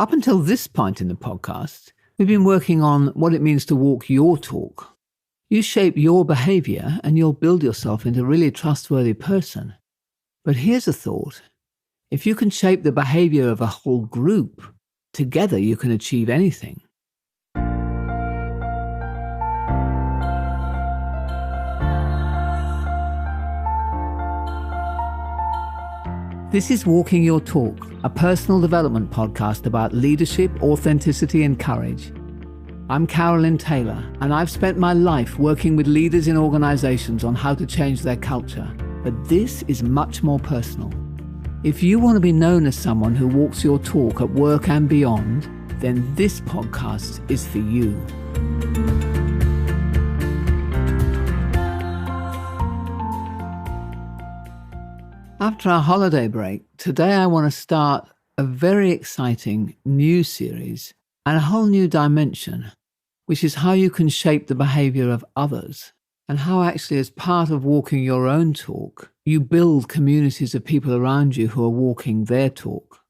Up until this point in the podcast, we've been working on what it means to walk your talk. You shape your behaviour and you'll build yourself into a really trustworthy person. But here's a thought. If you can shape the behaviour of a whole group, together you can achieve anything. This is Walking Your Talk, a personal development podcast about leadership, authenticity and courage. I'm Carolyn Taylor, and I've spent my life working with leaders in organisations on how to change their culture. But this is much more personal. If you want to be known as someone who walks your talk at work and beyond, then this podcast is for you. After our holiday break, today I want to start a very exciting new series and a whole new dimension, which is how you can shape the behaviour of others and how actually as part of walking your own talk, you build communities of people around you who are walking their talk.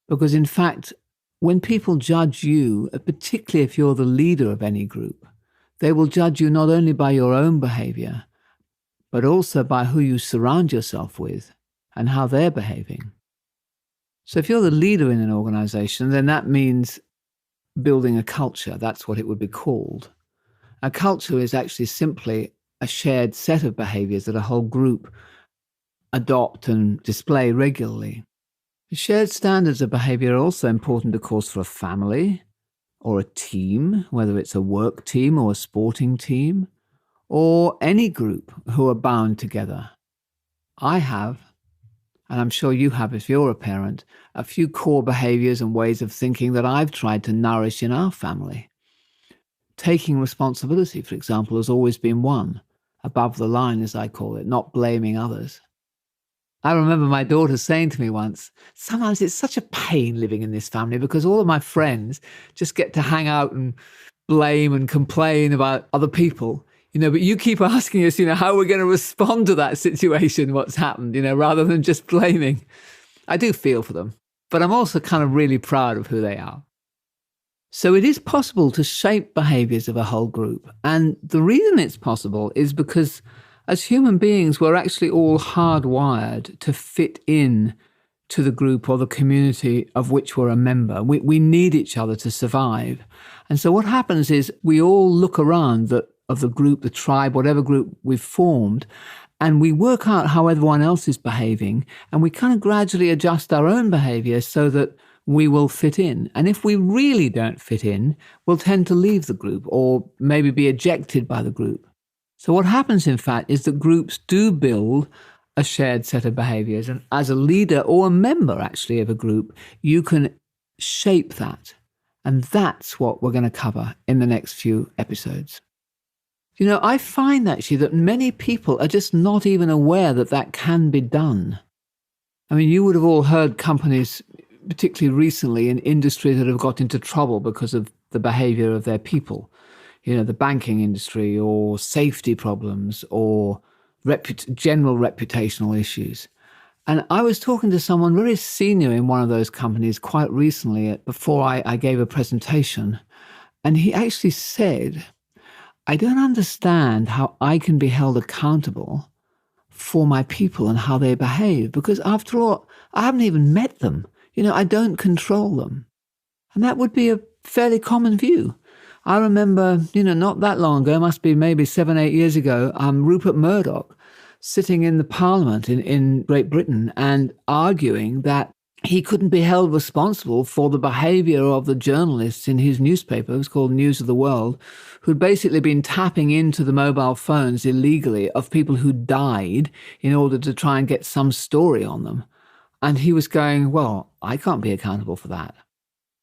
Because in fact, when people judge you, particularly if you're the leader of any group, they will judge you not only by your own behaviour, but also by who you surround yourself with and how they're behaving. So if you're the leader in an organisation, then that means building a culture. That's what it would be called. A culture is actually simply a shared set of behaviours that a whole group adopt and display regularly. Shared standards of behaviour are also important, of course, for a family or a team, whether it's a work team or a sporting team, or any group who are bound together. I have, and I'm sure you have if you're a parent, a few core behaviours and ways of thinking that I've tried to nourish in our family. Taking responsibility, for example, has always been one, above the line as I call it, not blaming others. I remember my daughter saying to me once, sometimes it's such a pain living in this family because all of my friends just get to hang out and blame and complain about other people. But you keep asking us, how we're going to respond to that situation, what's happened, rather than just blaming. I do feel for them, but I'm also kind of really proud of who they are. So it is possible to shape behaviours of a whole group. And the reason it's possible is because as human beings, we're actually all hardwired to fit in to the group or the community of which we're a member. We need each other to survive. And so what happens is we all look around of the group, the tribe, whatever group we've formed, and we work out how everyone else is behaving, and we kind of gradually adjust our own behaviour so that we will fit in. And if we really don't fit in, we'll tend to leave the group or maybe be ejected by the group. So what happens, in fact, is that groups do build a shared set of behaviours, and as a leader or a member, actually, of a group, you can shape that. And that's what we're going to cover in the next few episodes. I find actually that many people are just not even aware that that can be done. I mean, you would have all heard companies, particularly recently in industry, that have got into trouble because of the behaviour of their people. The banking industry or safety problems or general reputational issues. And I was talking to someone very senior in one of those companies quite recently before I gave a presentation. And he actually said, I don't understand how I can be held accountable for my people and how they behave, because after all, I haven't even met them. I don't control them. And that would be a fairly common view. I remember, not that long ago, must be maybe 7-8 years ago, Rupert Murdoch sitting in the Parliament in Great Britain and arguing that he couldn't be held responsible for the behaviour of the journalists in his newspaper, it was called News of the World, who'd basically been tapping into the mobile phones illegally of people who died in order to try and get some story on them. And he was going, well, I can't be accountable for that.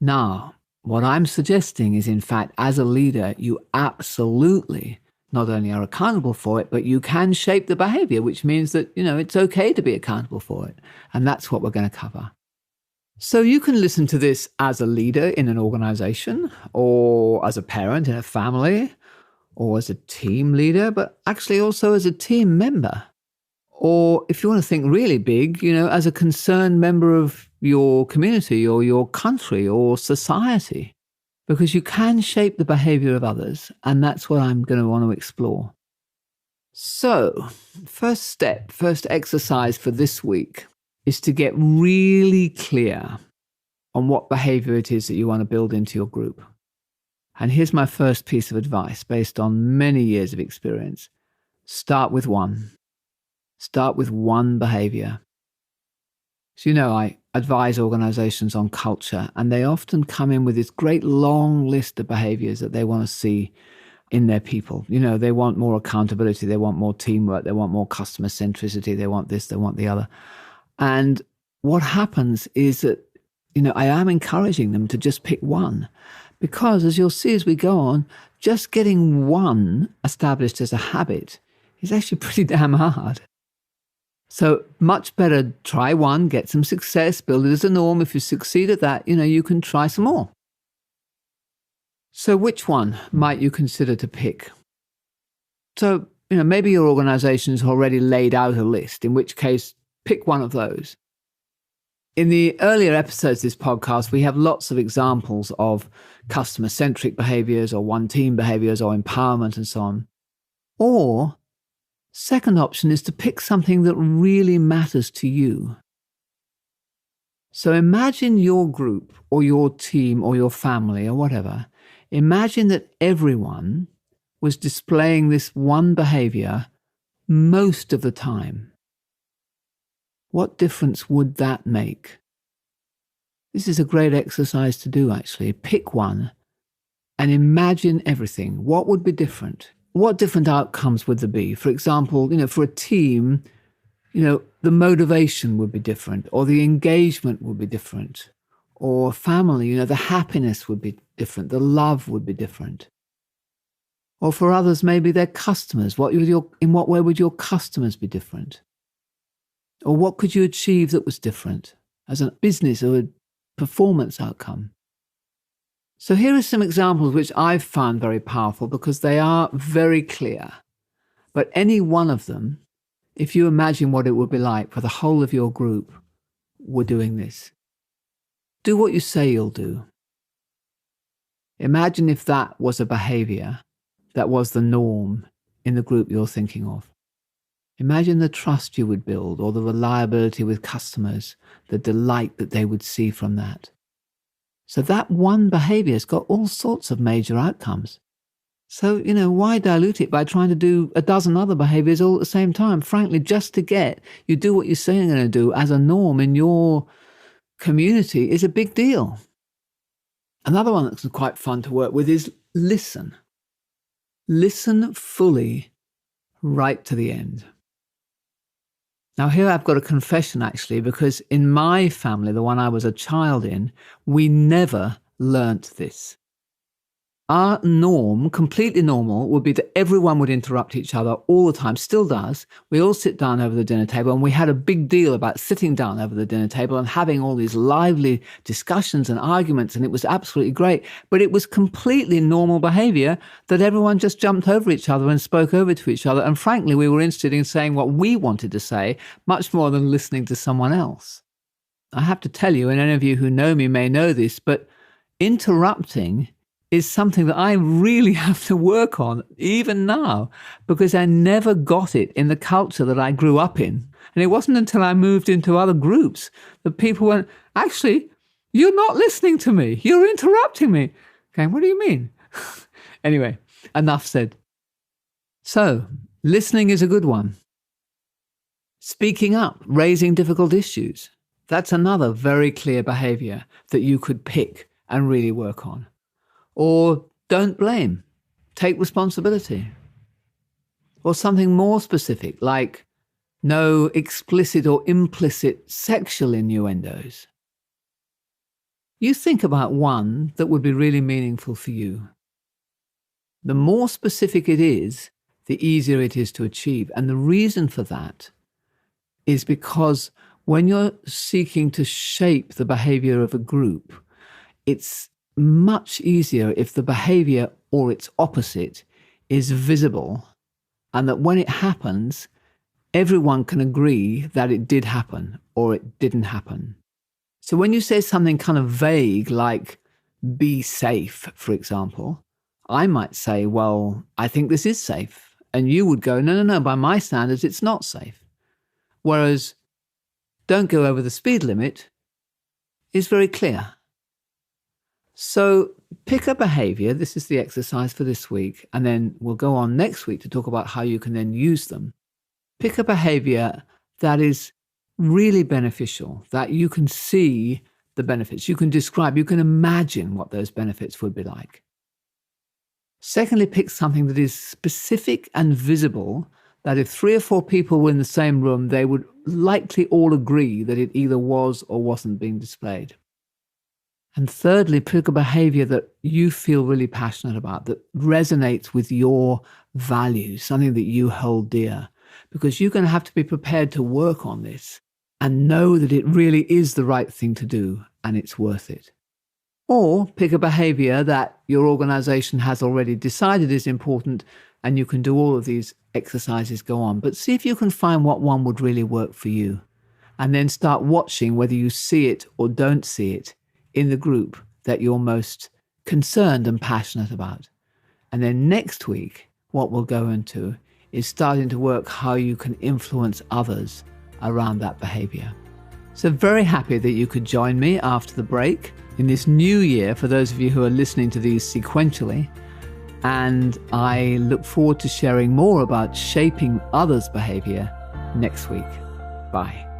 Now, what I'm suggesting is, in fact, as a leader, you absolutely not only are accountable for it, but you can shape the behaviour, which means that, it's okay to be accountable for it. And that's what we're going to cover. So you can listen to this as a leader in an organisation, or as a parent in a family, or as a team leader, but actually also as a team member. Or if you want to think really big, as a concerned member of, your community or your country or society, because you can shape the behavior of others, and that's what I'm going to want to explore. So, first exercise for this week is to get really clear on what behavior it is that you want to build into your group. And here's my first piece of advice based on many years of experience. Start with one. Start with one behavior. So, I advise organizations on culture, and they often come in with this great long list of behaviors that they want to see in their people. They want more accountability, they want more teamwork, they want more customer-centricity, they want this, they want the other. And what happens is that, I am encouraging them to just pick one, because as you'll see as we go on, just getting one established as a habit is actually pretty damn hard. So much better try one, get some success, build it as a norm. If you succeed at that, you can try some more. So which one might you consider to pick? So, maybe your organization's already laid out a list, in which case, pick one of those. In the earlier episodes of this podcast, we have lots of examples of customer-centric behaviors or one-team behaviors or empowerment and so on. Or, second option is to pick something that really matters to you. So imagine your group or your team or your family or whatever. Imagine that everyone was displaying this one behavior most of the time. What difference would that make? This is a great exercise to do, actually. Pick one and imagine everything. What would be different? What different outcomes would there be? For example, for a team, the motivation would be different, or the engagement would be different, or family, the happiness would be different, the love would be different. Or for others, maybe their customers. In what way would your customers be different? Or what could you achieve that was different as a business or a performance outcome? So here are some examples which I've found very powerful because they are very clear. But any one of them, if you imagine what it would be like for the whole of your group were doing this, do what you say you'll do. Imagine if that was a behavior that was the norm in the group you're thinking of. Imagine the trust you would build, or the reliability with customers, the delight that they would see from that. So that one behavior has got all sorts of major outcomes. So, why dilute it by trying to do a dozen other behaviors all at the same time? Frankly, just to get you do what you say you're going to do as a norm in your community is a big deal. Another one that's quite fun to work with is listen. Listen fully right to the end. Now here I've got a confession actually, because in my family, the one I was a child in, we never learnt this. Our norm, completely normal, would be that everyone would interrupt each other all the time, still does. We all sit down over the dinner table, and we had a big deal about sitting down over the dinner table and having all these lively discussions and arguments, and it was absolutely great. But it was completely normal behavior that everyone just jumped over each other and spoke over to each other. And frankly, we were interested in saying what we wanted to say much more than listening to someone else. I have to tell you, and any of you who know me may know this, but interrupting is something that I really have to work on even now, because I never got it in the culture that I grew up in. And it wasn't until I moved into other groups that people went, actually, you're not listening to me. You're interrupting me. Okay, what do you mean? Anyway, enough said. So, listening is a good one. Speaking up, raising difficult issues. That's another very clear behavior that you could pick and really work on. Or don't blame, take responsibility. Or something more specific, like no explicit or implicit sexual innuendos. You think about one that would be really meaningful for you. The more specific it is, the easier it is to achieve. And the reason for that is because when you're seeking to shape the behavior of a group, it's much easier if the behavior or its opposite is visible, and that when it happens, everyone can agree that it did happen or it didn't happen. So when you say something kind of vague, like be safe, for example, I might say, well, I think this is safe. And you would go, no, by my standards, it's not safe. Whereas don't go over the speed limit is very clear. So pick a behaviour. This is the exercise for this week. And then we'll go on next week to talk about how you can then use them. Pick a behaviour that is really beneficial, that you can see the benefits, you can describe, you can imagine what those benefits would be like. Secondly, pick something that is specific and visible, that if 3 or 4 people were in the same room, they would likely all agree that it either was or wasn't being displayed. And thirdly, pick a behaviour that you feel really passionate about, that resonates with your values, something that you hold dear, because you're going to have to be prepared to work on this and know that it really is the right thing to do and it's worth it. Or pick a behaviour that your organisation has already decided is important, and you can do all of these exercises go on. But see if you can find what one would really work for you, and then start watching whether you see it or don't see it in the group that you're most concerned and passionate about. And then next week, what we'll go into is starting to work how you can influence others around that behaviour. So very happy that you could join me after the break in this new year, for those of you who are listening to these sequentially. And I look forward to sharing more about shaping others' behaviour next week. Bye.